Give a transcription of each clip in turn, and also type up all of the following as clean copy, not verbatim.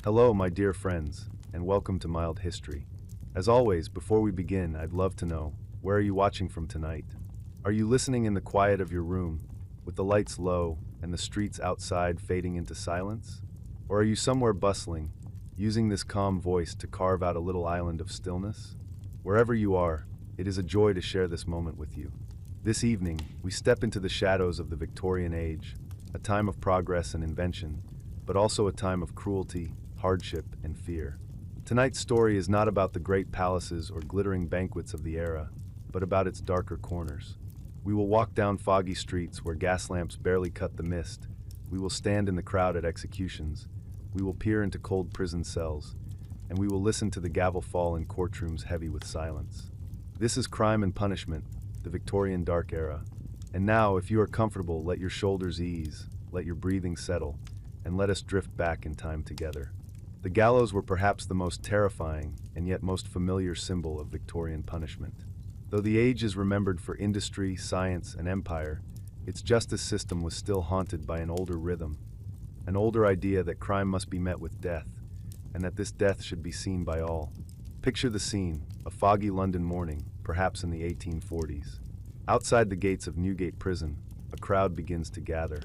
Hello, my dear friends, and welcome to Mild History. As always, before we begin, I'd love to know, where are you watching from tonight? Are you listening in the quiet of your room, with the lights low and the streets outside fading into silence? Or are you somewhere bustling, using this calm voice to carve out a little island of stillness? Wherever you are, it is a joy to share this moment with you. This evening, we step into the shadows of the Victorian age, a time of progress and invention, but also a time of cruelty, hardship, and fear. Tonight's story is not about the great palaces or glittering banquets of the era, but about its darker corners. We will walk down foggy streets where gas lamps barely cut the mist. We will stand in the crowd at executions. We will peer into cold prison cells, and we will listen to the gavel fall in courtrooms heavy with silence. This is Crime and Punishment, the Victorian Dark Era. And now, if you are comfortable, let your shoulders ease, let your breathing settle, and let us drift back in time together. The gallows were perhaps the most terrifying and yet most familiar symbol of Victorian punishment. Though the age is remembered for industry, science, and empire, its justice system was still haunted by an older rhythm, an older idea that crime must be met with death, and that this death should be seen by all. Picture the scene, a foggy London morning, perhaps in the 1840s. Outside the gates of Newgate Prison, a crowd begins to gather.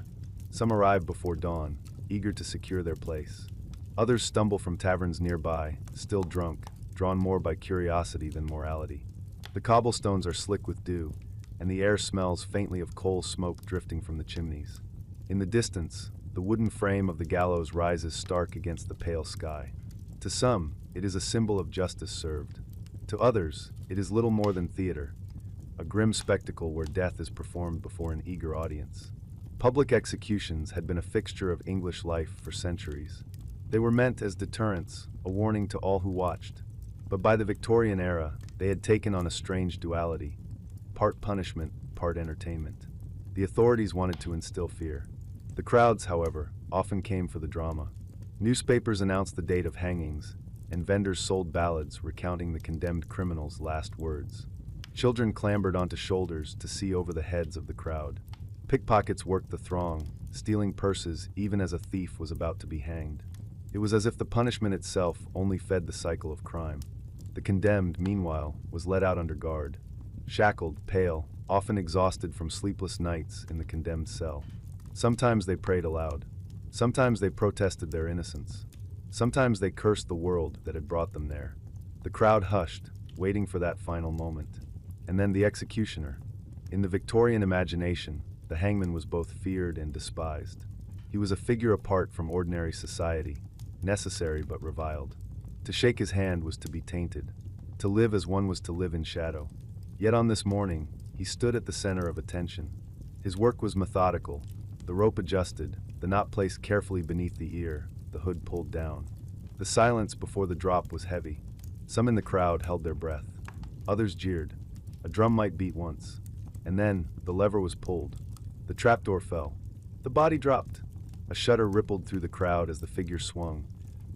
Some arrive before dawn, eager to secure their place. Others stumble from taverns nearby, still drunk, drawn more by curiosity than morality. The cobblestones are slick with dew, and the air smells faintly of coal smoke drifting from the chimneys. In the distance, the wooden frame of the gallows rises stark against the pale sky. To some, it is a symbol of justice served. To others, it is little more than theater, a grim spectacle where death is performed before an eager audience. Public executions had been a fixture of English life for centuries. They were meant as deterrents, a warning to all who watched. But by the Victorian era, they had taken on a strange duality, part punishment, part entertainment. The authorities wanted to instill fear. The crowds, however, often came for the drama. Newspapers announced the date of hangings, and vendors sold ballads recounting the condemned criminals' last words. Children clambered onto shoulders to see over the heads of the crowd. Pickpockets worked the throng, stealing purses even as a thief was about to be hanged. It was as if the punishment itself only fed the cycle of crime. The condemned, meanwhile, was let out under guard. Shackled, pale, often exhausted from sleepless nights in the condemned cell. Sometimes they prayed aloud. Sometimes they protested their innocence. Sometimes they cursed the world that had brought them there. The crowd hushed, waiting for that final moment. And then the executioner. In the Victorian imagination, the hangman was both feared and despised. He was a figure apart from ordinary society, necessary but reviled. To shake his hand was to be tainted. To live as one was to live in shadow. Yet on this morning, he stood at the center of attention. His work was methodical, the rope adjusted, the knot placed carefully beneath the ear, the hood pulled down. The silence before the drop was heavy. Some in the crowd held their breath. Others jeered. A drum might beat once. And then, the lever was pulled. The trapdoor fell. The body dropped. A shudder rippled through the crowd as the figure swung,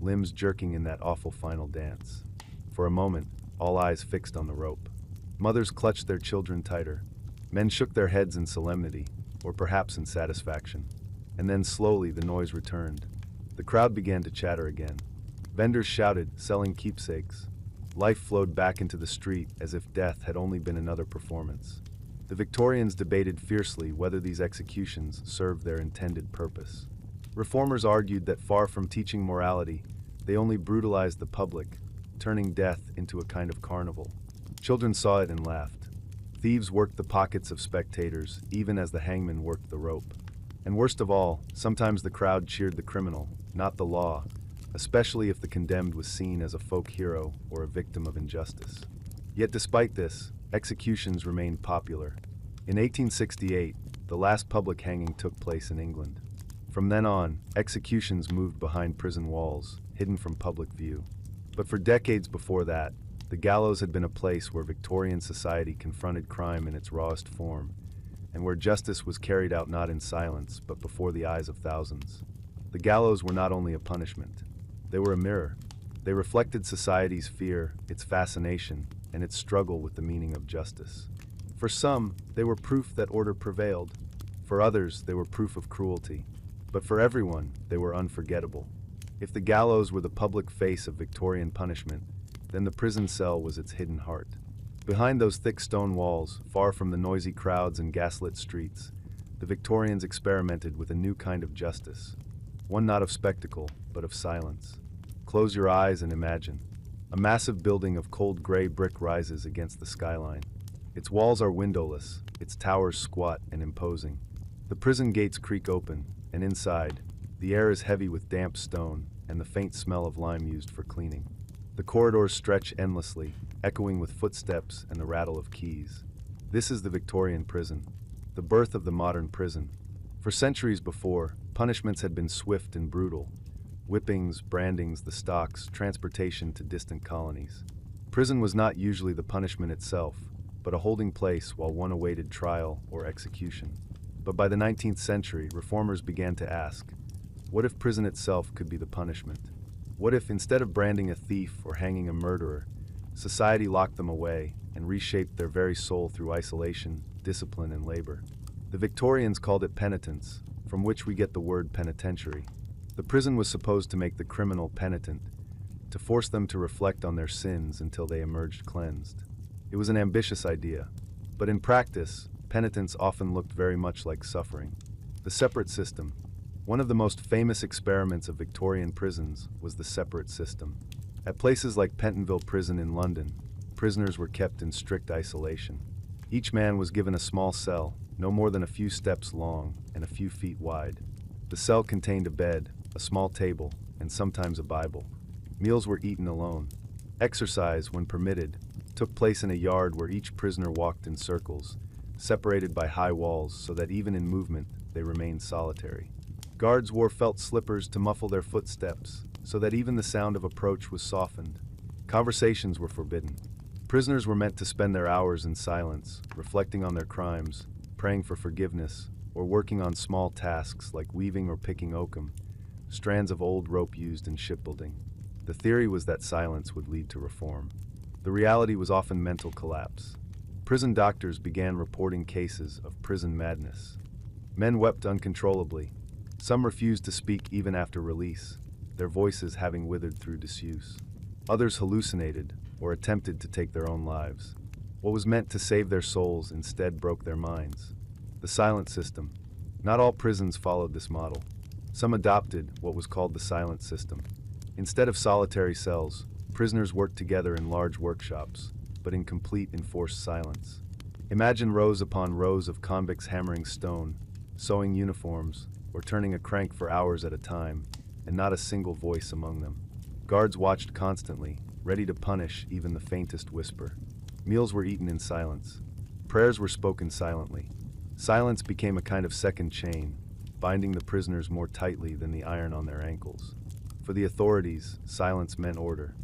limbs jerking in that awful final dance. For a moment, all eyes fixed on the rope. Mothers clutched their children tighter. Men shook their heads in solemnity, or perhaps in satisfaction. And then slowly the noise returned. The crowd began to chatter again. Vendors shouted, selling keepsakes. Life flowed back into the street as if death had only been another performance. The Victorians debated fiercely whether these executions served their intended purpose. Reformers argued that far from teaching morality, they only brutalized the public, turning death into a kind of carnival. Children saw it and laughed. Thieves worked the pockets of spectators, even as the hangman worked the rope. And worst of all, sometimes the crowd cheered the criminal, not the law, especially if the condemned was seen as a folk hero or a victim of injustice. Yet despite this, executions remained popular. In 1868, the last public hanging took place in England. From then on, executions moved behind prison walls, hidden from public view. But for decades before that, the gallows had been a place where Victorian society confronted crime in its rawest form, and where justice was carried out not in silence, but before the eyes of thousands. The gallows were not only a punishment. They were a mirror. They reflected society's fear, its fascination, and its struggle with the meaning of justice. For some, they were proof that order prevailed. For others, they were proof of cruelty. But for everyone, they were unforgettable. If the gallows were the public face of Victorian punishment, then the prison cell was its hidden heart. Behind those thick stone walls, far from the noisy crowds and gaslit streets, the Victorians experimented with a new kind of justice, one not of spectacle, but of silence. Close your eyes and imagine. A massive building of cold gray brick rises against the skyline. Its walls are windowless, its towers squat and imposing. The prison gates creak open, and inside, the air is heavy with damp stone and the faint smell of lime used for cleaning. The corridors stretch endlessly, echoing with footsteps and the rattle of keys. This is the Victorian prison, the birth of the modern prison. For centuries before, punishments had been swift and brutal. Whippings, brandings, the stocks, transportation to distant colonies. Prison was not usually the punishment itself, but a holding place while one awaited trial or execution. But by the 19th century, reformers began to ask, what if prison itself could be the punishment? What if, instead of branding a thief or hanging a murderer, society locked them away and reshaped their very soul through isolation, discipline, and labor? The Victorians called it penitence, from which we get the word penitentiary. The prison was supposed to make the criminal penitent, to force them to reflect on their sins until they emerged cleansed. It was an ambitious idea, but in practice, penitence often looked very much like suffering. The separate system. One of the most famous experiments of Victorian prisons was the separate system. At places like Pentonville Prison in London, prisoners were kept in strict isolation. Each man was given a small cell, no more than a few steps long and a few feet wide. The cell contained a bed, a small table, and sometimes a Bible. Meals were eaten alone. Exercise, when permitted, took place in a yard where each prisoner walked in circles, separated by high walls so that even in movement they remained solitary. Guards wore felt slippers to muffle their footsteps, so that even the sound of approach was softened. Conversations were forbidden. Prisoners were meant to spend their hours in silence, reflecting on their crimes, praying for forgiveness, or working on small tasks like weaving or picking oakum, strands of old rope used in shipbuilding. The theory was that silence would lead to reform. The reality was often mental collapse. Prison doctors began reporting cases of prison madness. Men wept uncontrollably. Some refused to speak even after release, their voices having withered through disuse. Others hallucinated or attempted to take their own lives. What was meant to save their souls instead broke their minds. The silent system. Not all prisons followed this model. Some adopted what was called the silent system. Instead of solitary cells, prisoners worked together in large workshops, but in complete enforced silence. Imagine rows upon rows of convicts hammering stone, sewing uniforms, or turning a crank for hours at a time, and not a single voice among them. Guards watched constantly, ready to punish even the faintest whisper. Meals were eaten in silence. Prayers were spoken silently. Silence became a kind of second chain, binding the prisoners more tightly than the iron on their ankles. For the authorities, silence meant order.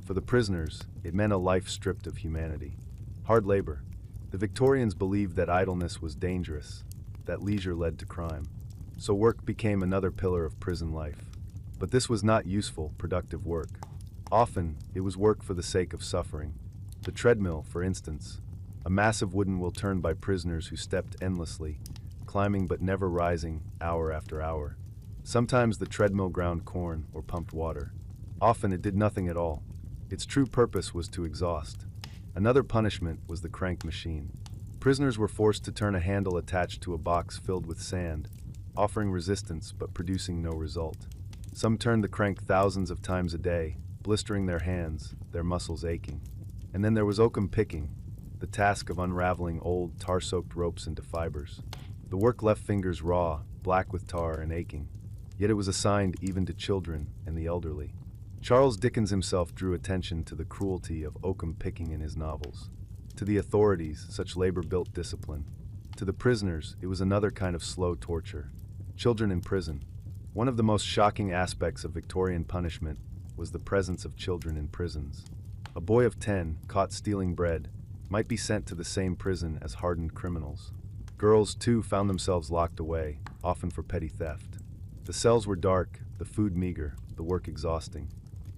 For the prisoners, it meant a life stripped of humanity. Hard labor. The Victorians believed that idleness was dangerous, that leisure led to crime. So work became another pillar of prison life. But this was not useful, productive work. Often, it was work for the sake of suffering. The treadmill, for instance, a massive wooden wheel turned by prisoners who stepped endlessly, climbing but never rising, hour after hour. Sometimes the treadmill ground corn or pumped water. Often it did nothing at all. Its true purpose was to exhaust. Another punishment was the crank machine. Prisoners were forced to turn a handle attached to a box filled with sand, offering resistance but producing no result. Some turned the crank thousands of times a day, blistering their hands, their muscles aching. And then there was oakum picking, the task of unraveling old, tar-soaked ropes into fibers. The work left fingers raw, black with tar and aching. Yet it was assigned even to children and the elderly. Charles Dickens himself drew attention to the cruelty of oakum picking in his novels. To the authorities, such labor built discipline. To the prisoners, it was another kind of slow torture. Children in prison. One of the most shocking aspects of Victorian punishment was the presence of children in prisons. A boy of 10, caught stealing bread, might be sent to the same prison as hardened criminals. Girls, too, found themselves locked away, often for petty theft. The cells were dark, the food meager, the work exhausting.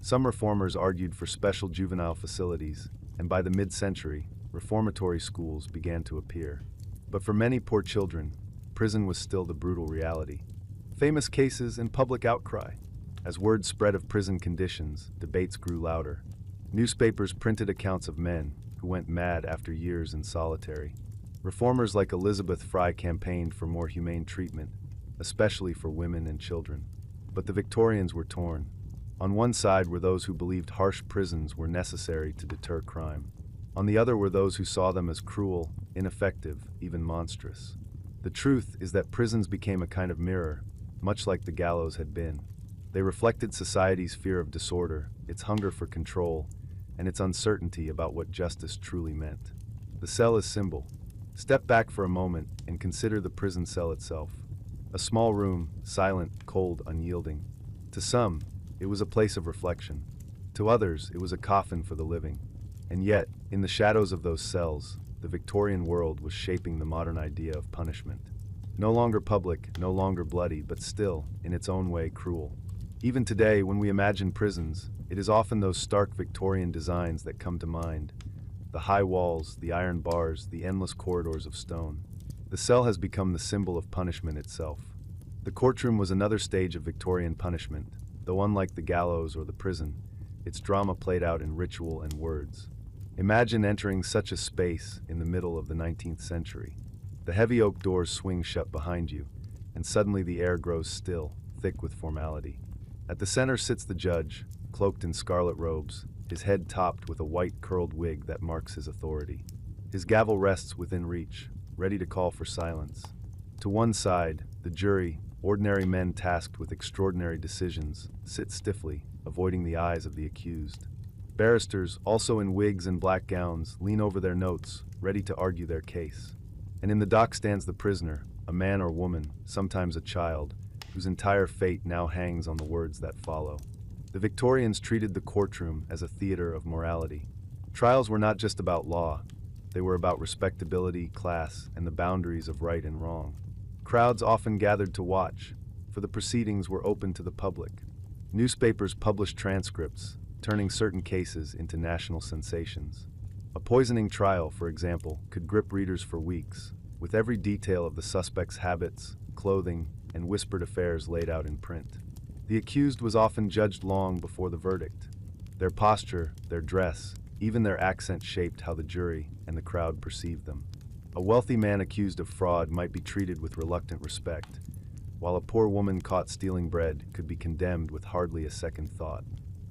Some reformers argued for special juvenile facilities, and by the mid-century, reformatory schools began to appear. But for many poor children, prison was still the brutal reality. Famous cases and public outcry. As word spread of prison conditions, debates grew louder. Newspapers printed accounts of men who went mad after years in solitary. Reformers like Elizabeth Fry campaigned for more humane treatment, especially for women and children. But the Victorians were torn. On one side were those who believed harsh prisons were necessary to deter crime. On the other were those who saw them as cruel, ineffective, even monstrous. The truth is that prisons became a kind of mirror, much like the gallows had been. They reflected society's fear of disorder, its hunger for control, and its uncertainty about what justice truly meant. The cell is symbol. Step back for a moment and consider the prison cell itself. A small room, silent, cold, unyielding. To some, it was a place of reflection. To others, it was a coffin for the living. And yet, in the shadows of those cells, the Victorian world was shaping the modern idea of punishment. No longer public, no longer bloody, but still, in its own way, cruel. Even today, when we imagine prisons, it is often those stark Victorian designs that come to mind. The high walls, the iron bars, the endless corridors of stone. The cell has become the symbol of punishment itself. The courtroom was another stage of Victorian punishment, though unlike the gallows or the prison, its drama played out in ritual and words. Imagine entering such a space in the middle of the 19th century. The heavy oak doors swing shut behind you, and suddenly the air grows still, thick with formality. At the center sits the judge, cloaked in scarlet robes, his head topped with a white curled wig that marks his authority. His gavel rests within reach, ready to call for silence. To one side, the jury, ordinary men tasked with extraordinary decisions, sit stiffly, avoiding the eyes of the accused. Barristers, also in wigs and black gowns, lean over their notes, ready to argue their case. And in the dock stands the prisoner, a man or woman, sometimes a child, whose entire fate now hangs on the words that follow. The Victorians treated the courtroom as a theater of morality. Trials were not just about law. They were about respectability, class, and the boundaries of right and wrong. Crowds often gathered to watch, for the proceedings were open to the public. Newspapers published transcripts, turning certain cases into national sensations. A poisoning trial, for example, could grip readers for weeks, with every detail of the suspect's habits, clothing, and whispered affairs laid out in print. The accused was often judged long before the verdict. Their posture, their dress, even their accent shaped how the jury and the crowd perceived them. A wealthy man accused of fraud might be treated with reluctant respect, while a poor woman caught stealing bread could be condemned with hardly a second thought.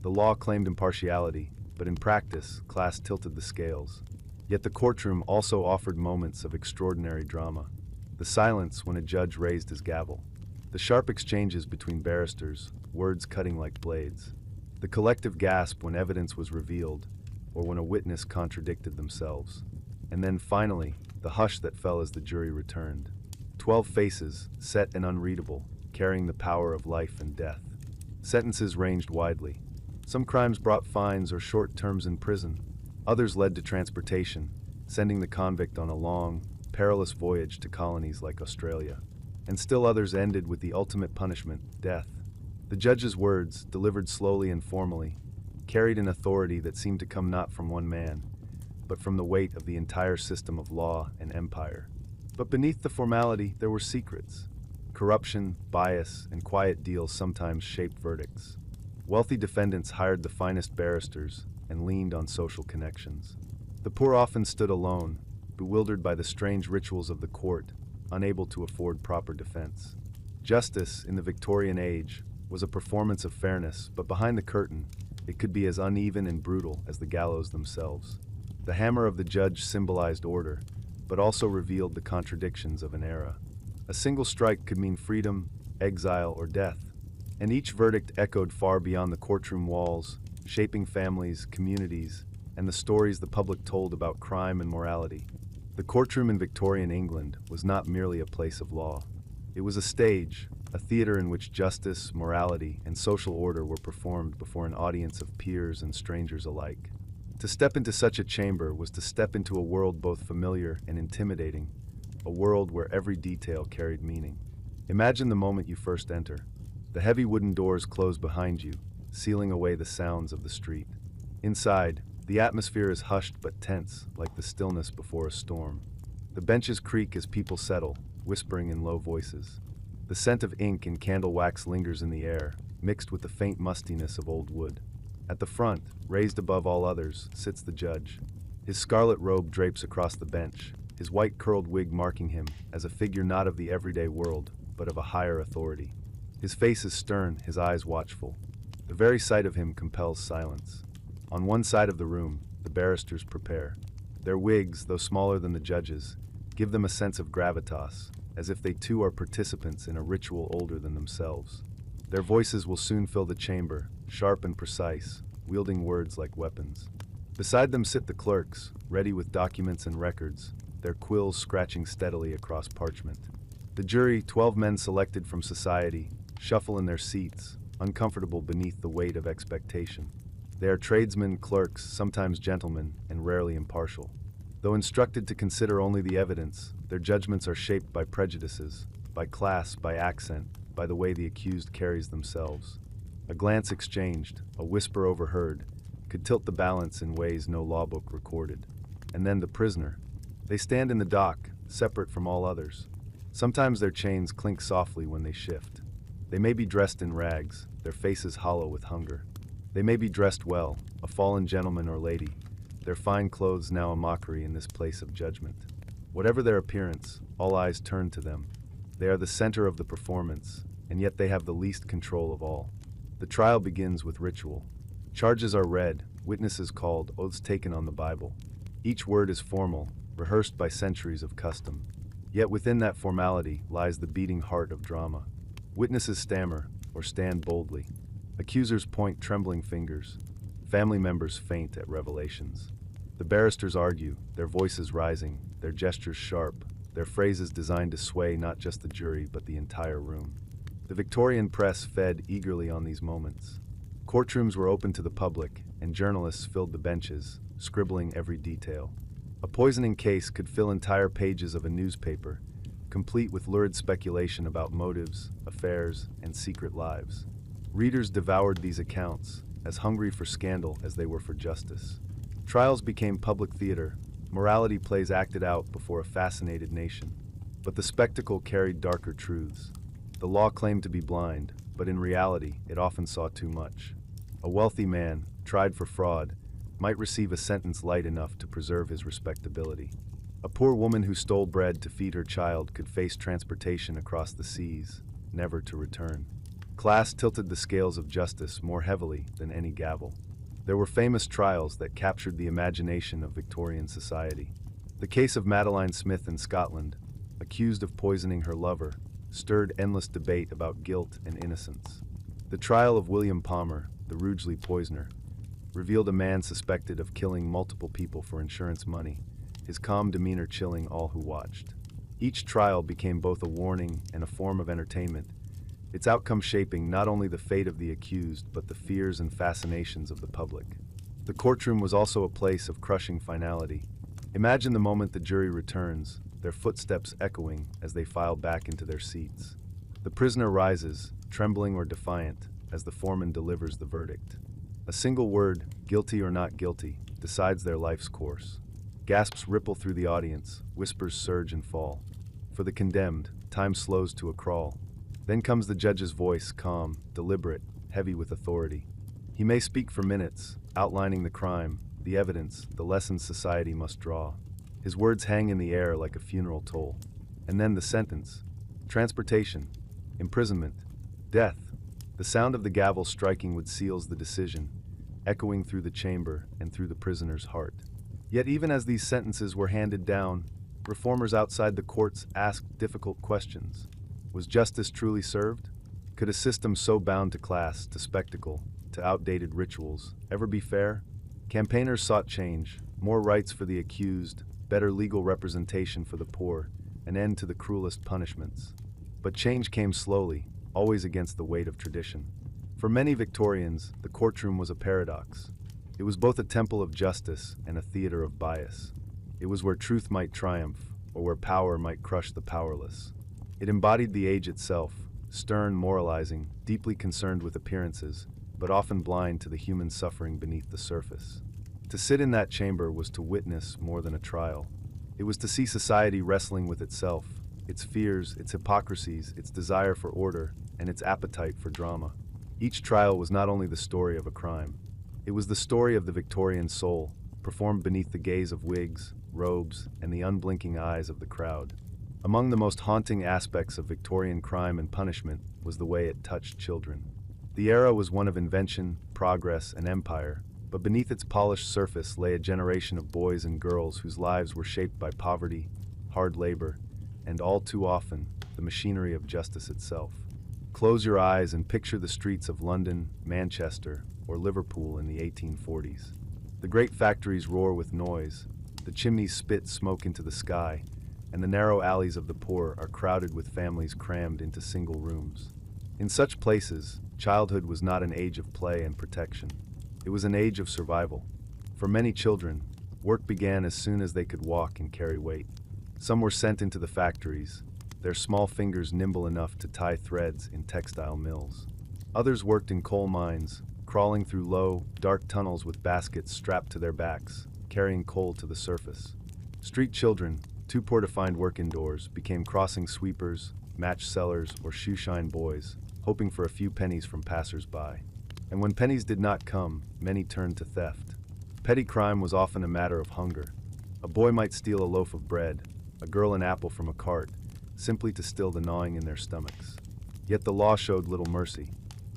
The law claimed impartiality, but in practice, class tilted the scales. Yet the courtroom also offered moments of extraordinary drama. The silence when a judge raised his gavel. The sharp exchanges between barristers, words cutting like blades. The collective gasp when evidence was revealed, or when a witness contradicted themselves. And then finally, the hush that fell as the jury returned. 12 faces, set and unreadable, carrying the power of life and death. Sentences ranged widely. Some crimes brought fines or short terms in prison. Others led to transportation, sending the convict on a long, perilous voyage to colonies like Australia. And still others ended with the ultimate punishment, death. The judge's words, delivered slowly and formally, carried an authority that seemed to come not from one man, but from the weight of the entire system of law and empire. But beneath the formality, there were secrets. Corruption, bias, and quiet deals sometimes shaped verdicts. Wealthy defendants hired the finest barristers and leaned on social connections. The poor often stood alone, bewildered by the strange rituals of the court, unable to afford proper defense. Justice, in the Victorian age, was a performance of fairness, but behind the curtain, it could be as uneven and brutal as the gallows themselves. The hammer of the judge symbolized order, but also revealed the contradictions of an era. A single strike could mean freedom, exile, or death, and each verdict echoed far beyond the courtroom walls, shaping families, communities, and the stories the public told about crime and morality. The courtroom in Victorian England was not merely a place of law. It was a stage, a theater in which justice, morality, and social order were performed before an audience of peers and strangers alike. To step into such a chamber was to step into a world both familiar and intimidating, a world where every detail carried meaning. Imagine the moment you first enter. The heavy wooden doors close behind you, sealing away the sounds of the street. Inside, the atmosphere is hushed but tense, like the stillness before a storm. The benches creak as people settle, whispering in low voices. The scent of ink and candle wax lingers in the air, mixed with the faint mustiness of old wood. At the front, raised above all others, sits the judge. His scarlet robe drapes across the bench, his white curled wig marking him as a figure not of the everyday world, but of a higher authority. His face is stern, his eyes watchful. The very sight of him compels silence. On one side of the room, the barristers prepare. Their wigs, though smaller than the judge's, give them a sense of gravitas, as if they too are participants in a ritual older than themselves. Their voices will soon fill the chamber, sharp and precise, wielding words like weapons. Beside them sit the clerks, ready with documents and records, their quills scratching steadily across parchment. The jury, 12 men selected from society, shuffle in their seats, uncomfortable beneath the weight of expectation. They are tradesmen, clerks, sometimes gentlemen, and rarely impartial. Though instructed to consider only the evidence, their judgments are shaped by prejudices, by class, by accent, by the way the accused carries themselves. A glance exchanged, a whisper overheard, could tilt the balance in ways no law book recorded. And then the prisoner. They stand in the dock, separate from all others. Sometimes their chains clink softly when they shift. They may be dressed in rags, their faces hollow with hunger. They may be dressed well, a fallen gentleman or lady, their fine clothes now a mockery in this place of judgment. Whatever their appearance, all eyes turn to them. They are the center of the performance, and yet they have the least control of all. The trial begins with ritual. Charges are read, witnesses called, oaths taken on the Bible. Each word is formal, rehearsed by centuries of custom. Yet within that formality lies the beating heart of drama. Witnesses stammer, or stand boldly. Accusers point trembling fingers. Family members faint at revelations. The barristers argue, their voices rising, their gestures sharp, their phrases designed to sway not just the jury but the entire room. The Victorian press fed eagerly on these moments. Courtrooms were open to the public, and journalists filled the benches, scribbling every detail. A poisoning case could fill entire pages of a newspaper, complete with lurid speculation about motives, affairs, and secret lives. Readers devoured these accounts, as hungry for scandal as they were for justice. Trials became public theater, morality plays acted out before a fascinated nation. But the spectacle carried darker truths. The law claimed to be blind, but in reality, it often saw too much. A wealthy man, tried for fraud, might receive a sentence light enough to preserve his respectability. A poor woman who stole bread to feed her child could face transportation across the seas, never to return. Class tilted the scales of justice more heavily than any gavel. There were famous trials that captured the imagination of Victorian society. The case of Madeline Smith in Scotland, accused of poisoning her lover, stirred endless debate about guilt and innocence. The trial of William Palmer, the Rugeley poisoner, revealed a man suspected of killing multiple people for insurance money, his calm demeanor chilling all who watched. Each trial became both a warning and a form of entertainment, its outcome shaping not only the fate of the accused but the fears and fascinations of the public. The courtroom was also a place of crushing finality. Imagine the moment the jury returns, their footsteps echoing as they file back into their seats. The prisoner rises, trembling or defiant, as the foreman delivers the verdict. A single word, guilty or not guilty, decides their life's course. Gasps ripple through the audience, whispers surge and fall. For the condemned, time slows to a crawl. Then comes the judge's voice, calm, deliberate, heavy with authority. He may speak for minutes, outlining the crime, the evidence, the lessons society must draw. His words hang in the air like a funeral toll. And then the sentence: transportation, imprisonment, death. The sound of the gavel striking would seals the decision, echoing through the chamber and through the prisoner's heart. Yet even as these sentences were handed down, reformers outside the courts asked difficult questions. Was justice truly served? Could a system so bound to class, to spectacle, to outdated rituals, ever be fair? Campaigners sought change, more rights for the accused, better legal representation for the poor, an end to the cruelest punishments. But change came slowly, always against the weight of tradition. For many Victorians, the courtroom was a paradox. It was both a temple of justice and a theater of bias. It was where truth might triumph, or where power might crush the powerless. It embodied the age itself, stern, moralizing, deeply concerned with appearances, but often blind to the human suffering beneath the surface. To sit in that chamber was to witness more than a trial. It was to see society wrestling with itself, its fears, its hypocrisies, its desire for order, and its appetite for drama. Each trial was not only the story of a crime, it was the story of the Victorian soul, performed beneath the gaze of wigs, robes, and the unblinking eyes of the crowd. Among the most haunting aspects of Victorian crime and punishment was the way it touched children. The era was one of invention, progress, and empire, but beneath its polished surface lay a generation of boys and girls whose lives were shaped by poverty, hard labor, and all too often, the machinery of justice itself. Close your eyes and picture the streets of London, Manchester, or Liverpool in the 1840s. The great factories roar with noise, the chimneys spit smoke into the sky, and the narrow alleys of the poor are crowded with families crammed into single rooms. In such places, childhood was not an age of play and protection. It was an age of survival. For many children, work began as soon as they could walk and carry weight. Some were sent into the factories, their small fingers nimble enough to tie threads in textile mills. Others worked in coal mines, crawling through low, dark tunnels with baskets strapped to their backs, carrying coal to the surface. Street children, too poor to find work indoors, became crossing sweepers, match sellers, or shoeshine boys, hoping for a few pennies from passers-by. And when pennies did not come, many turned to theft. Petty crime was often a matter of hunger. A boy might steal a loaf of bread, a girl an apple from a cart, simply to still the gnawing in their stomachs. Yet the law showed little mercy.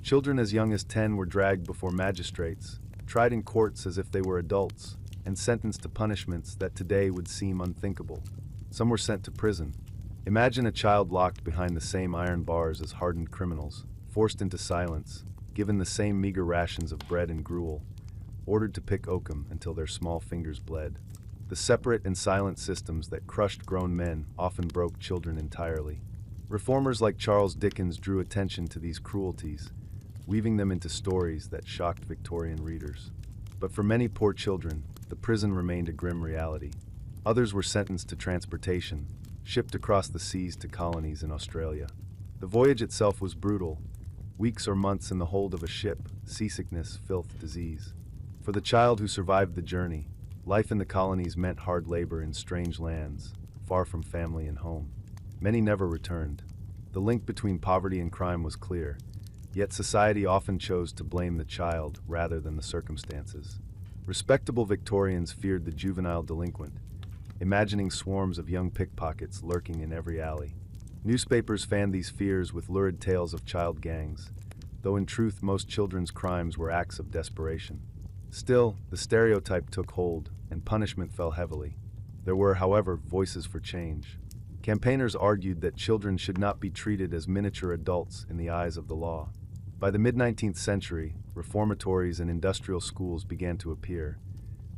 Children as young as 10 were dragged before magistrates, tried in courts as if they were adults, and sentenced to punishments that today would seem unthinkable. Some were sent to prison. Imagine a child locked behind the same iron bars as hardened criminals, forced into silence, given the same meager rations of bread and gruel, ordered to pick oakum until their small fingers bled. The separate and silent systems that crushed grown men often broke children entirely. Reformers like Charles Dickens drew attention to these cruelties, weaving them into stories that shocked Victorian readers. But for many poor children, the prison remained a grim reality. Others were sentenced to transportation, shipped across the seas to colonies in Australia. The voyage itself was brutal. Weeks or months in the hold of a ship, seasickness, filth, disease. For the child who survived the journey, life in the colonies meant hard labor in strange lands, far from family and home. Many never returned. The link between poverty and crime was clear, yet society often chose to blame the child rather than the circumstances. Respectable Victorians feared the juvenile delinquent, imagining swarms of young pickpockets lurking in every alley. Newspapers fanned these fears with lurid tales of child gangs, though in truth most children's crimes were acts of desperation. Still, the stereotype took hold, and punishment fell heavily. There were, however, voices for change. Campaigners argued that children should not be treated as miniature adults in the eyes of the law. By the mid-19th century, reformatories and industrial schools began to appear.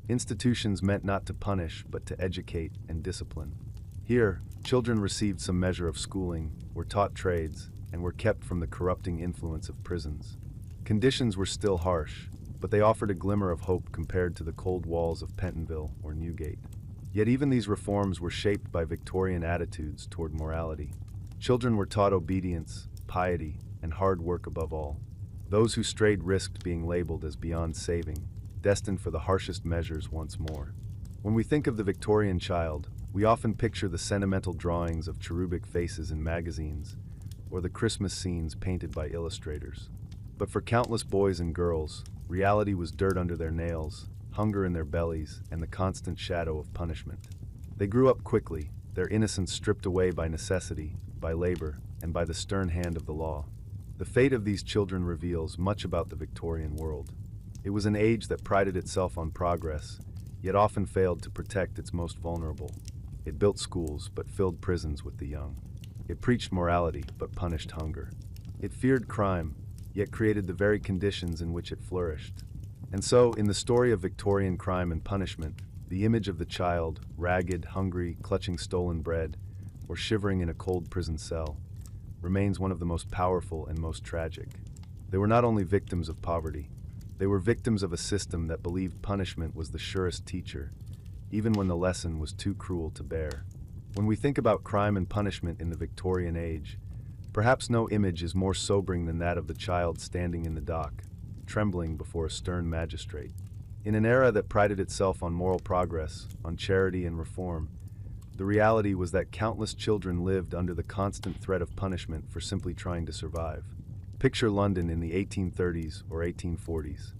Institutions meant not to punish, but to educate and discipline. Here, children received some measure of schooling, were taught trades, and were kept from the corrupting influence of prisons. Conditions were still harsh, but they offered a glimmer of hope compared to the cold walls of Pentonville or Newgate. Yet even these reforms were shaped by Victorian attitudes toward morality. Children were taught obedience, piety, and hard work above all. Those who strayed risked being labeled as beyond saving, destined for the harshest measures once more. When we think of the Victorian child, we often picture the sentimental drawings of cherubic faces in magazines, or the Christmas scenes painted by illustrators. But for countless boys and girls, reality was dirt under their nails, hunger in their bellies, and the constant shadow of punishment. They grew up quickly, their innocence stripped away by necessity, by labor, and by the stern hand of the law. The fate of these children reveals much about the Victorian world. It was an age that prided itself on progress, yet often failed to protect its most vulnerable. It built schools, but filled prisons with the young. It preached morality, but punished hunger. It feared crime, yet created the very conditions in which it flourished. And so, in the story of Victorian crime and punishment, the image of the child, ragged, hungry, clutching stolen bread, or shivering in a cold prison cell, remains one of the most powerful and most tragic. They were not only victims of poverty, they were victims of a system that believed punishment was the surest teacher, even when the lesson was too cruel to bear. When we think about crime and punishment in the Victorian age, perhaps no image is more sobering than that of the child standing in the dock, trembling before a stern magistrate. In an era that prided itself on moral progress, on charity and reform, the reality was that countless children lived under the constant threat of punishment for simply trying to survive. Picture London in the 1830s or 1840s.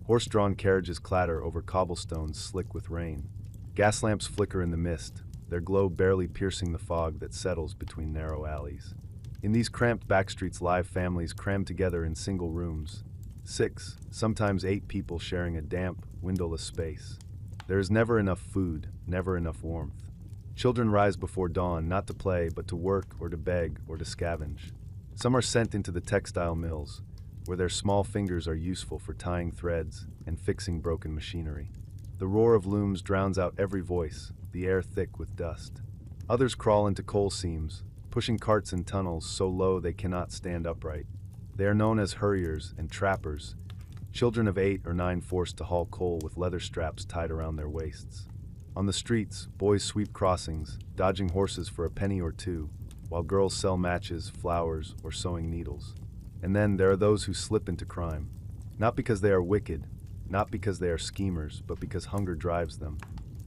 Horse-drawn carriages clatter over cobblestones slick with rain. Gas lamps flicker in the mist, their glow barely piercing the fog that settles between narrow alleys. In these cramped backstreets live families crammed together in single rooms. 6, sometimes 8 people sharing a damp, windowless space. There is never enough food, never enough warmth. Children rise before dawn, not to play, but to work or to beg or to scavenge. Some are sent into the textile mills, where their small fingers are useful for tying threads and fixing broken machinery. The roar of looms drowns out every voice, the air thick with dust. Others crawl into coal seams, pushing carts in tunnels so low they cannot stand upright. They are known as hurriers and trappers, children of 8 or 9 forced to haul coal with leather straps tied around their waists. On the streets, boys sweep crossings, dodging horses for a penny or two, while girls sell matches, flowers, or sewing needles. And then there are those who slip into crime, not because they are wicked, not because they are schemers, but because hunger drives them.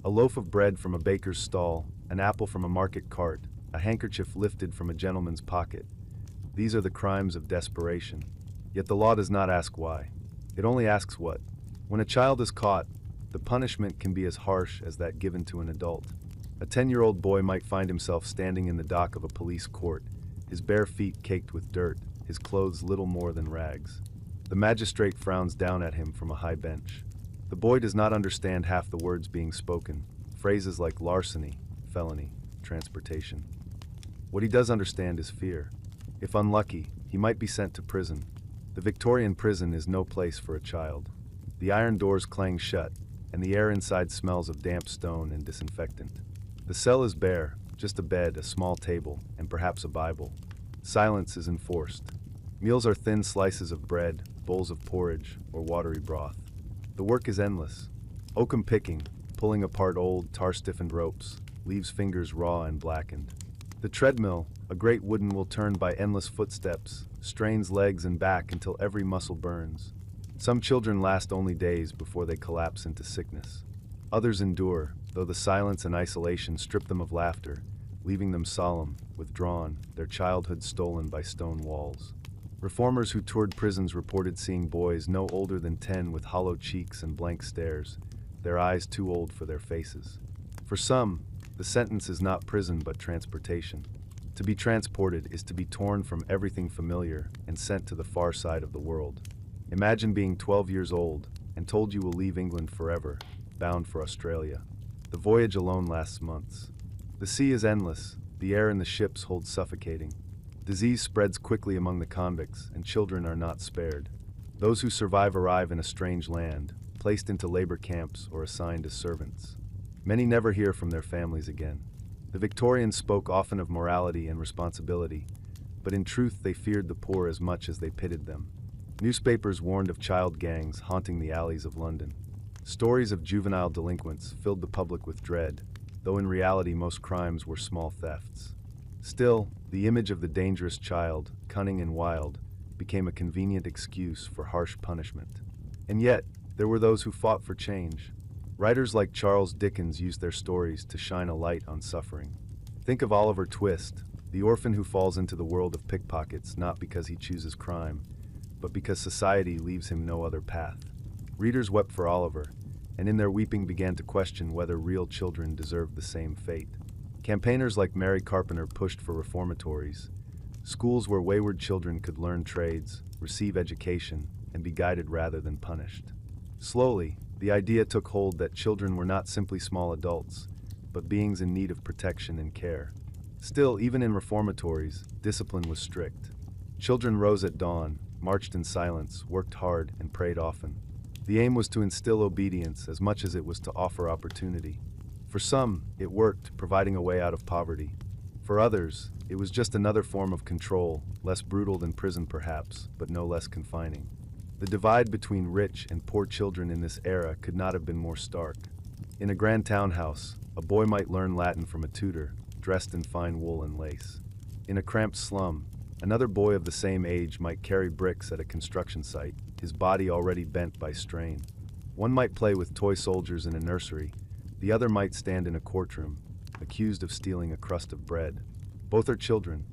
A loaf of bread from a baker's stall, an apple from a market cart, a handkerchief lifted from a gentleman's pocket. These are the crimes of desperation. Yet the law does not ask why. It only asks what. When a child is caught, the punishment can be as harsh as that given to an adult. A 10-year-old boy might find himself standing in the dock of a police court, his bare feet caked with dirt, his clothes little more than rags. The magistrate frowns down at him from a high bench. The boy does not understand half the words being spoken, phrases like larceny, felony, transportation. What he does understand is fear. If unlucky, he might be sent to prison. The Victorian prison is no place for a child. The iron doors clang shut, and the air inside smells of damp stone and disinfectant. The cell is bare, just a bed, a small table, and perhaps a Bible. Silence is enforced. Meals are thin slices of bread, bowls of porridge, or watery broth. The work is endless. Oakum picking, pulling apart old, tar-stiffened ropes, leaves fingers raw and blackened. The treadmill, a great wooden wheel turned by endless footsteps, strains legs and back until every muscle burns. Some children last only days before they collapse into sickness. Others endure, though the silence and isolation strip them of laughter, leaving them solemn, withdrawn, their childhood stolen by stone walls. Reformers who toured prisons reported seeing boys no older than 10 with hollow cheeks and blank stares, their eyes too old for their faces. For some, the sentence is not prison but transportation. To be transported is to be torn from everything familiar and sent to the far side of the world. Imagine being 12 years old and told you will leave England forever, bound for Australia. The voyage alone lasts months. The sea is endless, the air in the ships holds suffocating. Disease spreads quickly among the convicts, and children are not spared. Those who survive arrive in a strange land, placed into labor camps or assigned as servants. Many never hear from their families again. The Victorians spoke often of morality and responsibility, but in truth they feared the poor as much as they pitied them. Newspapers warned of child gangs haunting the alleys of London. Stories of juvenile delinquents filled the public with dread, though in reality most crimes were small thefts. Still, the image of the dangerous child, cunning and wild, became a convenient excuse for harsh punishment. And yet, there were those who fought for change. Writers like Charles Dickens used their stories to shine a light on suffering. Think of Oliver Twist, the orphan who falls into the world of pickpockets not because he chooses crime, but because society leaves him no other path. Readers wept for Oliver, and in their weeping began to question whether real children deserved the same fate. Campaigners like Mary Carpenter pushed for reformatories, schools where wayward children could learn trades, receive education, and be guided rather than punished. Slowly, the idea took hold that children were not simply small adults, but beings in need of protection and care. Still, even in reformatories, discipline was strict. Children rose at dawn, marched in silence, worked hard, and prayed often. The aim was to instill obedience as much as it was to offer opportunity. For some, it worked, providing a way out of poverty. For others, it was just another form of control, less brutal than prison perhaps, but no less confining. The divide between rich and poor children in this era could not have been more stark. In a grand townhouse, a boy might learn Latin from a tutor, dressed in fine wool and lace. In a cramped slum, another boy of the same age might carry bricks at a construction site, his body already bent by strain. One might play with toy soldiers in a nursery, the other might stand in a courtroom, accused of stealing a crust of bread. Both are children.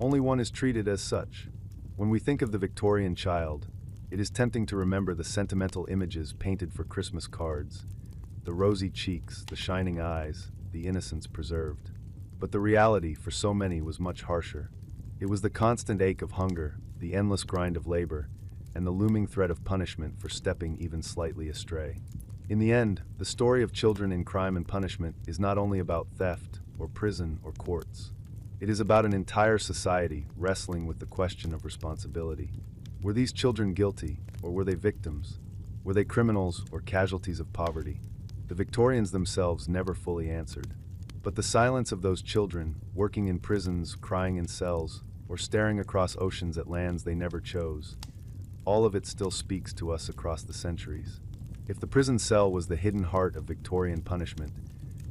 Only one is treated as such. When we think of the Victorian child, it is tempting to remember the sentimental images painted for Christmas cards, the rosy cheeks, the shining eyes, the innocence preserved. But the reality, for so many, was much harsher. It was the constant ache of hunger, the endless grind of labor, and the looming threat of punishment for stepping even slightly astray. In the end, the story of children in crime and punishment is not only about theft, or prison, or courts. It is about an entire society wrestling with the question of responsibility. Were these children guilty, or were they victims? Were they criminals or casualties of poverty? The Victorians themselves never fully answered. But the silence of those children, working in prisons, crying in cells, or staring across oceans at lands they never chose, all of it still speaks to us across the centuries. If the prison cell was the hidden heart of Victorian punishment,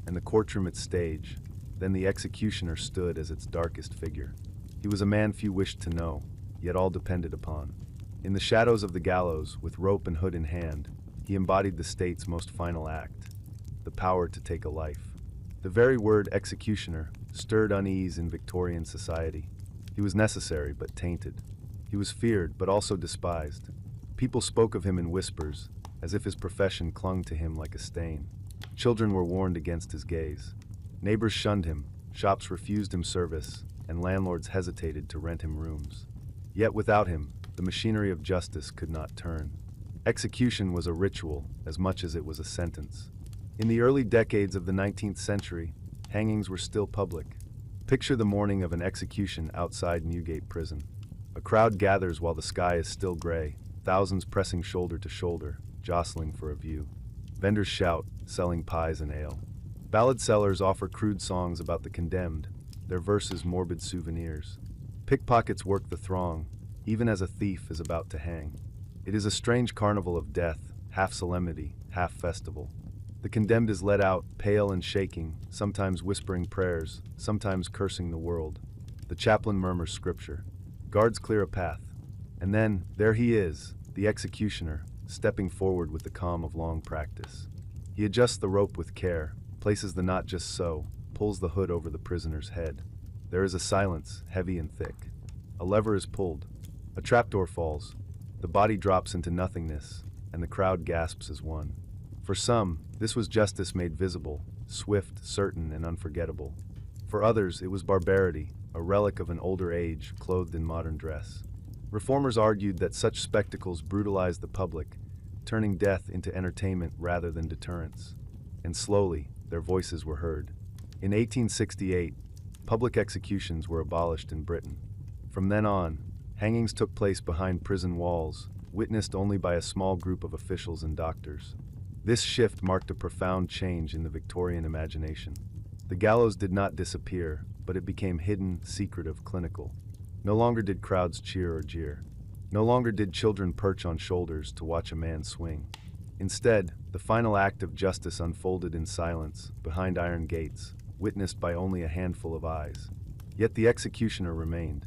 and the courtroom its stage, then the executioner stood as its darkest figure. He was a man few wished to know, yet all depended upon. In the shadows of the gallows, with rope and hood in hand, he embodied the state's most final act, the power to take a life. The very word executioner stirred unease in Victorian society. He was necessary but tainted. He was feared but also despised. People spoke of him in whispers, as if his profession clung to him like a stain. Children were warned against his gaze. Neighbors shunned him, shops refused him service, and landlords hesitated to rent him rooms. Yet without him, the machinery of justice could not turn. Execution was a ritual as much as it was a sentence. In the early decades of the 19th century, hangings were still public. Picture the morning of an execution outside Newgate Prison. A crowd gathers while the sky is still gray, thousands pressing shoulder to shoulder, jostling for a view. Vendors shout, selling pies and ale. Ballad sellers offer crude songs about the condemned, their verses morbid souvenirs. Pickpockets work the throng, even as a thief is about to hang. It is a strange carnival of death, half solemnity, half festival. The condemned is led out, pale and shaking, sometimes whispering prayers, sometimes cursing the world. The chaplain murmurs scripture. Guards clear a path. And then, there he is, the executioner, stepping forward with the calm of long practice. He adjusts the rope with care, places the knot just so, pulls the hood over the prisoner's head. There is a silence, heavy and thick. A lever is pulled. A trapdoor falls. The body drops into nothingness, and the crowd gasps as one. For some, this was justice made visible, swift, certain, and unforgettable. For others, it was barbarity, a relic of an older age clothed in modern dress. Reformers argued that such spectacles brutalized the public, turning death into entertainment rather than deterrence. And slowly, their voices were heard. In 1868, public executions were abolished in Britain. From then on, hangings took place behind prison walls, witnessed only by a small group of officials and doctors. This shift marked a profound change in the Victorian imagination. The gallows did not disappear, but it became hidden, secretive, clinical. No longer did crowds cheer or jeer. No longer did children perch on shoulders to watch a man swing. Instead, the final act of justice unfolded in silence, behind iron gates, witnessed by only a handful of eyes. Yet the executioner remained.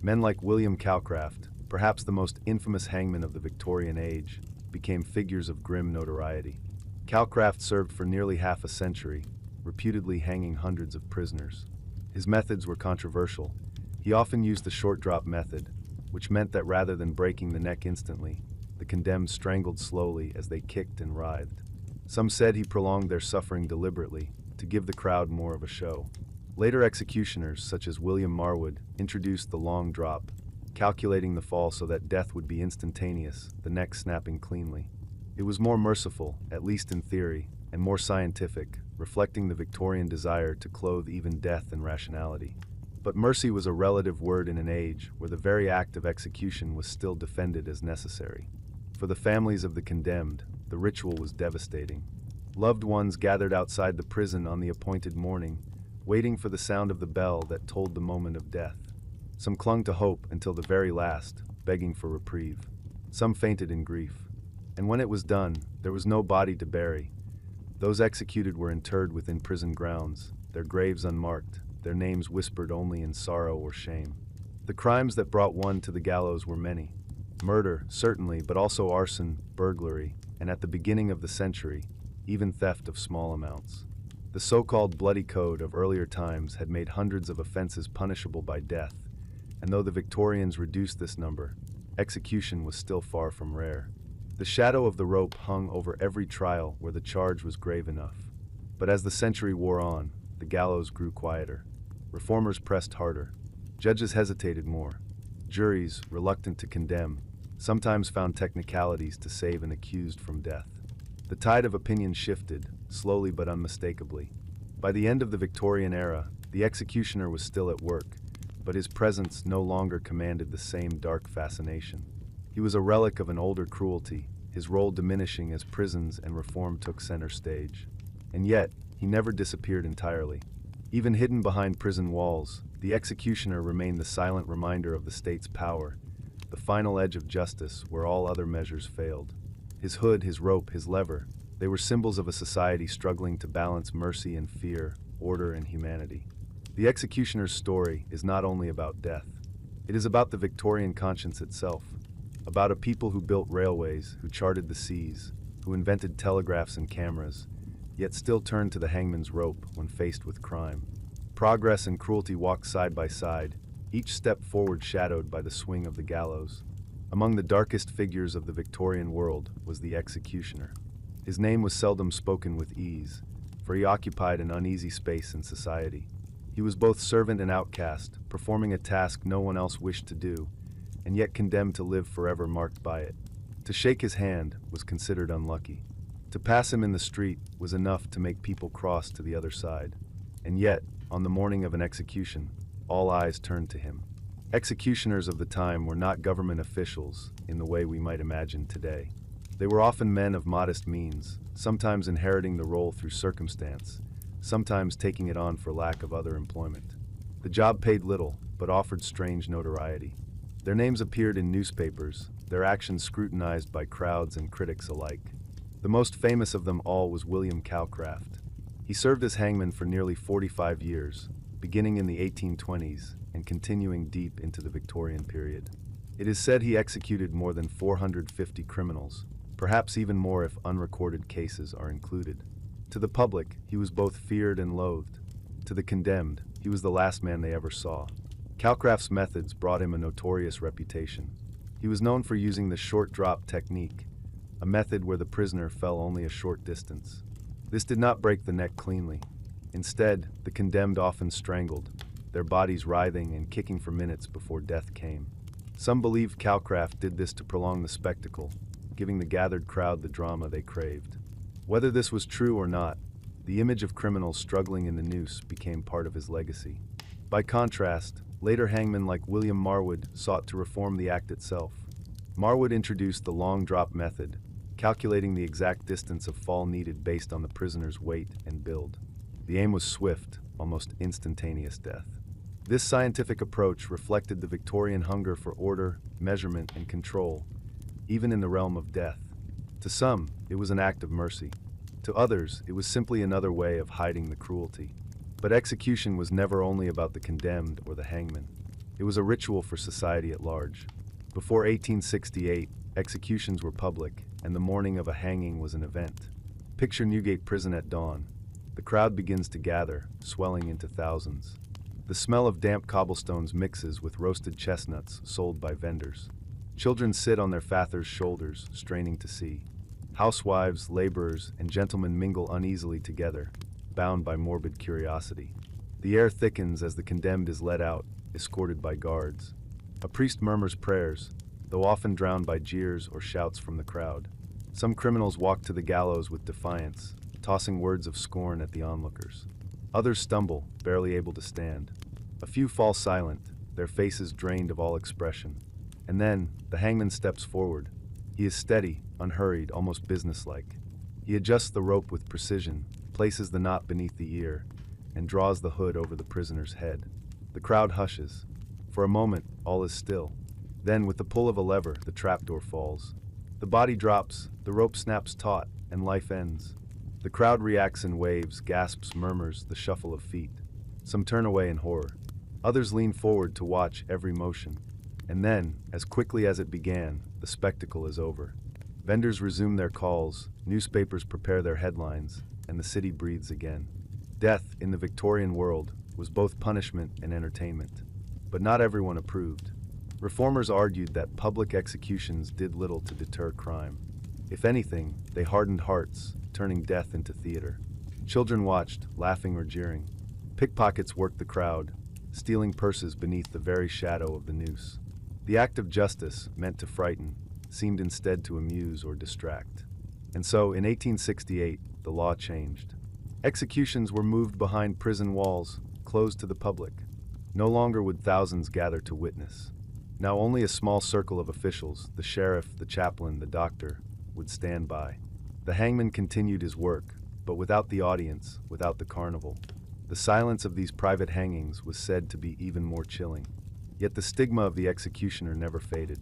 Men like William Calcraft, perhaps the most infamous hangman of the Victorian age, became figures of grim notoriety. Calcraft served for nearly half a century, reputedly hanging hundreds of prisoners. His methods were controversial. He often used the short drop method, which meant that rather than breaking the neck instantly, the condemned strangled slowly as they kicked and writhed. Some said he prolonged their suffering deliberately, to give the crowd more of a show. Later executioners, such as William Marwood, introduced the long drop, calculating the fall so that death would be instantaneous, the neck snapping cleanly. It was more merciful, at least in theory, and more scientific, reflecting the Victorian desire to clothe even death in rationality. But mercy was a relative word in an age where the very act of execution was still defended as necessary. For the families of the condemned, the ritual was devastating. Loved ones gathered outside the prison on the appointed morning, waiting for the sound of the bell that told the moment of death. Some clung to hope until the very last, begging for reprieve. Some fainted in grief. And when it was done, there was no body to bury. Those executed were interred within prison grounds, their graves unmarked, their names whispered only in sorrow or shame. The crimes that brought one to the gallows were many. Murder, certainly, but also arson, burglary, and at the beginning of the century, even theft of small amounts. The so-called bloody code of earlier times had made hundreds of offenses punishable by death, and though the Victorians reduced this number, execution was still far from rare. The shadow of the rope hung over every trial where the charge was grave enough. But as the century wore on, the gallows grew quieter. Reformers pressed harder. Judges hesitated more. Juries, reluctant to condemn, sometimes found technicalities to save an accused from death. The tide of opinion shifted, slowly but unmistakably. By the end of the Victorian era, the executioner was still at work, but his presence no longer commanded the same dark fascination. He was a relic of an older cruelty, his role diminishing as prisons and reform took center stage. And yet, he never disappeared entirely. Even hidden behind prison walls, the executioner remained the silent reminder of the state's power, the final edge of justice where all other measures failed. His hood, his rope, his lever, they were symbols of a society struggling to balance mercy and fear, order and humanity. The executioner's story is not only about death. It is about the Victorian conscience itself, about a people who built railways, who charted the seas, who invented telegraphs and cameras, yet still turned to the hangman's rope when faced with crime. Progress and cruelty walked side by side, each step forward shadowed by the swing of the gallows. Among the darkest figures of the Victorian world was the executioner. His name was seldom spoken with ease, for he occupied an uneasy space in society. He was both servant and outcast, performing a task no one else wished to do, and yet condemned to live forever marked by it. To shake his hand was considered unlucky. To pass him in the street was enough to make people cross to the other side. And yet, on the morning of an execution, all eyes turned to him. Executioners of the time were not government officials in the way we might imagine today. They were often men of modest means, sometimes inheriting the role through circumstance, sometimes taking it on for lack of other employment. The job paid little, but offered strange notoriety. Their names appeared in newspapers, their actions scrutinized by crowds and critics alike. The most famous of them all was William Calcraft. He served as hangman for nearly 45 years, beginning in the 1820s and continuing deep into the Victorian period. It is said he executed more than 450 criminals, perhaps even more if unrecorded cases are included. To the public, he was both feared and loathed. To the condemned, he was the last man they ever saw. Calcraft's methods brought him a notorious reputation. He was known for using the short drop technique, a method where the prisoner fell only a short distance. This did not break the neck cleanly. Instead, the condemned often strangled, their bodies writhing and kicking for minutes before death came. Some believe Calcraft did this to prolong the spectacle, giving the gathered crowd the drama they craved. Whether this was true or not, the image of criminals struggling in the noose became part of his legacy. By contrast, later hangmen like William Marwood sought to reform the act itself. Marwood introduced the long drop method, calculating the exact distance of fall needed based on the prisoner's weight and build. The aim was swift, almost instantaneous death. This scientific approach reflected the Victorian hunger for order, measurement, and control, even in the realm of death. To some, it was an act of mercy. To others, it was simply another way of hiding the cruelty. But execution was never only about the condemned or the hangman. It was a ritual for society at large. Before 1868, executions were public, and the morning of a hanging was an event. Picture Newgate Prison at dawn. The crowd begins to gather, swelling into thousands. The smell of damp cobblestones mixes with roasted chestnuts sold by vendors. Children sit on their fathers' shoulders, straining to see. Housewives, laborers, and gentlemen mingle uneasily together, bound by morbid curiosity. The air thickens as the condemned is led out, escorted by guards. A priest murmurs prayers, though often drowned by jeers or shouts from the crowd. Some criminals walk to the gallows with defiance, tossing words of scorn at the onlookers. Others stumble, barely able to stand. A few fall silent, their faces drained of all expression. And then, the hangman steps forward. He is steady, unhurried, almost businesslike. He adjusts the rope with precision, places the knot beneath the ear, and draws the hood over the prisoner's head. The crowd hushes. For a moment, all is still. Then, with the pull of a lever, the trapdoor falls. The body drops, the rope snaps taut, and life ends. The crowd reacts in waves, gasps, murmurs, the shuffle of feet. Some turn away in horror. Others lean forward to watch every motion. And then, as quickly as it began, the spectacle is over. Vendors resume their calls, newspapers prepare their headlines, and the city breathes again. Death, in the Victorian world, was both punishment and entertainment. but not everyone approved. Reformers argued that public executions did little to deter crime. If anything, they hardened hearts, turning death into theater. Children watched, laughing or jeering. Pickpockets worked the crowd, stealing purses beneath the very shadow of the noose. The act of justice, meant to frighten, seemed instead to amuse or distract. And so, in 1868, the law changed. Executions were moved behind prison walls, closed to the public. No longer would thousands gather to witness. Now only a small circle of officials, the sheriff, the chaplain, the doctor, would stand by. The hangman continued his work, but without the audience, without the carnival. The silence of these private hangings was said to be even more chilling. Yet the stigma of the executioner never faded.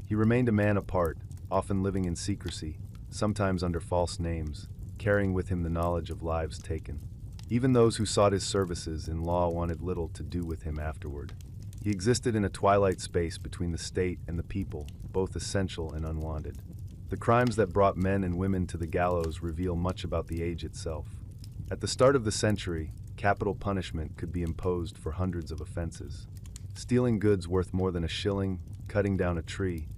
He remained a man apart, often living in secrecy, sometimes under false names, carrying with him the knowledge of lives taken. Even those who sought his services in law wanted little to do with him afterward. He existed in a twilight space between the state and the people, both essential and unwanted. The crimes that brought men and women to the gallows reveal much about the age itself. At the start of the century, capital punishment could be imposed for hundreds of offenses. Stealing goods worth more than a shilling, cutting down a tree,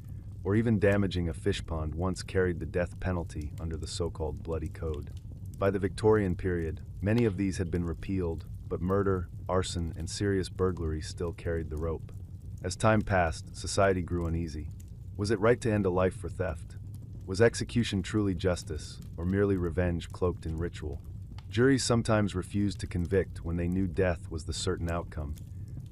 or even damaging a fish pond once carried the death penalty under the so-called Bloody Code. By the Victorian period, many of these had been repealed, but murder, arson, and serious burglary still carried the rope. As time passed, society grew uneasy. Was it right to end a life for theft? Was execution truly justice, or merely revenge cloaked in ritual? Juries sometimes refused to convict when they knew death was the certain outcome,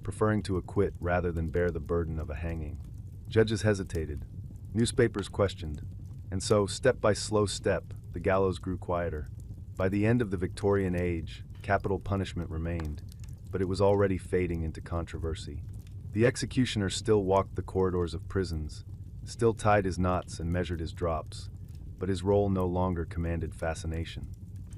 preferring to acquit rather than bear the burden of a hanging. Judges hesitated. Newspapers questioned. And so, step by slow step, the gallows grew quieter. By the end of the Victorian age, capital punishment remained, but it was already fading into controversy. The executioner still walked the corridors of prisons, still tied his knots and measured his drops, but his role no longer commanded fascination.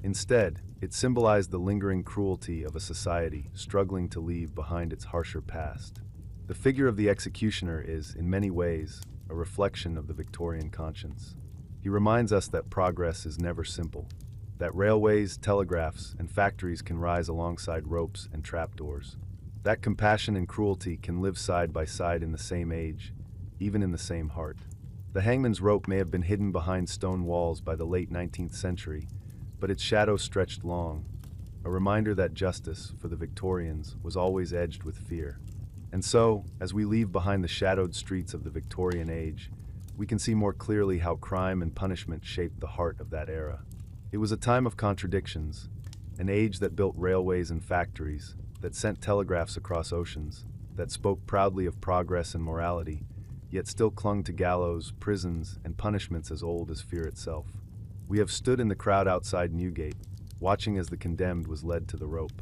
Instead, it symbolized the lingering cruelty of a society struggling to leave behind its harsher past. The figure of the executioner is, in many ways, a reflection of the Victorian conscience. He reminds us that progress is never simple, that railways, telegraphs, and factories can rise alongside ropes and trapdoors, that compassion and cruelty can live side by side in the same age, even in the same heart. The hangman's rope may have been hidden behind stone walls by the late 19th century, but its shadow stretched long, a reminder that justice, for the Victorians, was always edged with fear. And so, as we leave behind the shadowed streets of the Victorian age, we can see more clearly how crime and punishment shaped the heart of that era. It was a time of contradictions, an age that built railways and factories, that sent telegraphs across oceans, that spoke proudly of progress and morality, yet still clung to gallows, prisons, and punishments as old as fear itself. We have stood in the crowd outside Newgate, watching as the condemned was led to the rope.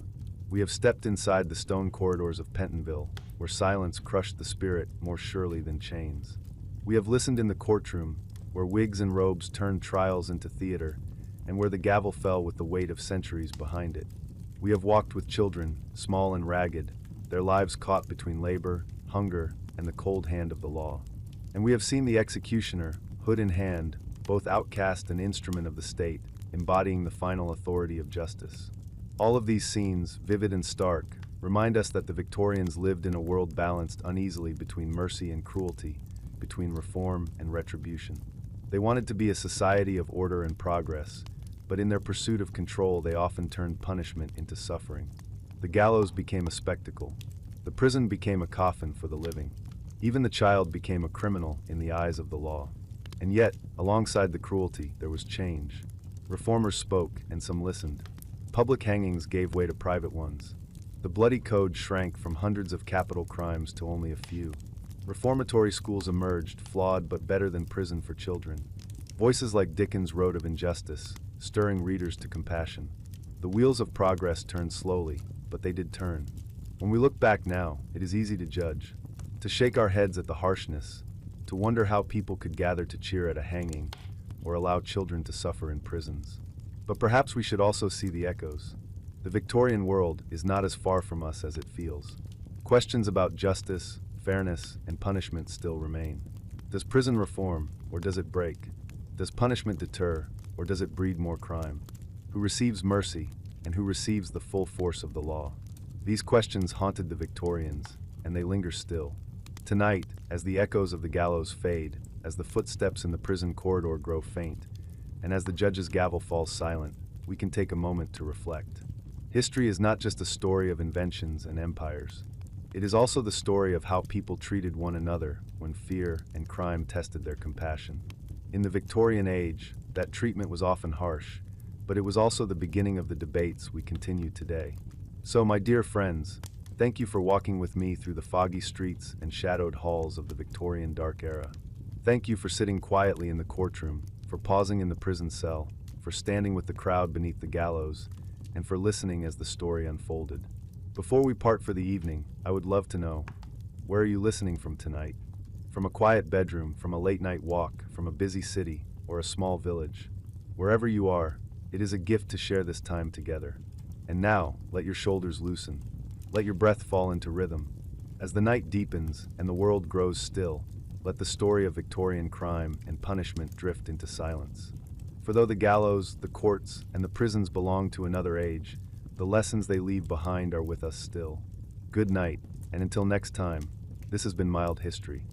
We have stepped inside the stone corridors of Pentonville, where silence crushed the spirit more surely than chains. We have listened in the courtroom, where wigs and robes turned trials into theater, and where the gavel fell with the weight of centuries behind it. We have walked with children, small and ragged, their lives caught between labor, hunger, and the cold hand of the law. And we have seen the executioner, hood in hand, both outcast and instrument of the state, embodying the final authority of justice. All of these scenes, vivid and stark, remind us that the Victorians lived in a world balanced uneasily between mercy and cruelty, between reform and retribution. They wanted to be a society of order and progress, but in their pursuit of control they often turned punishment into suffering. The gallows became a spectacle. The prison became a coffin for the living. Even the child became a criminal in the eyes of the law. And yet, alongside the cruelty, there was change. Reformers spoke, and some listened. Public hangings gave way to private ones. The Bloody Code shrank from hundreds of capital crimes to only a few. Reformatory schools emerged, flawed but better than prison for children. Voices like Dickens wrote of injustice, stirring readers to compassion. The wheels of progress turned slowly, but they did turn. When we look back now, it is easy to judge, to shake our heads at the harshness, to wonder how people could gather to cheer at a hanging, or allow children to suffer in prisons. But perhaps we should also see the echoes. The Victorian world is not as far from us as it feels. Questions about justice, fairness, and punishment still remain. Does prison reform, or does it break? Does punishment deter, or does it breed more crime? Who receives mercy, and who receives the full force of the law? These questions haunted the Victorians, and they linger still. Tonight, as the echoes of the gallows fade, as the footsteps in the prison corridor grow faint, and as the judge's gavel falls silent, we can take a moment to reflect. History is not just a story of inventions and empires. It is also the story of how people treated one another when fear and crime tested their compassion. In the Victorian age, that treatment was often harsh, but it was also the beginning of the debates we continue today. So, my dear friends, thank you for walking with me through the foggy streets and shadowed halls of the Victorian dark era. Thank you for sitting quietly in the courtroom, for pausing in the prison cell, for standing with the crowd beneath the gallows, and for listening as the story unfolded. Before we part for the evening, I would love to know, where are you listening from tonight? From a quiet bedroom, from a late-night walk, from a busy city, or a small village. Wherever you are, it is a gift to share this time together. And now, let your shoulders loosen. Let your breath fall into rhythm. As the night deepens and the world grows still, let the story of Victorian crime and punishment drift into silence. For though the gallows, the courts, and the prisons belong to another age, the lessons they leave behind are with us still. Good night, and until next time, this has been Mild History.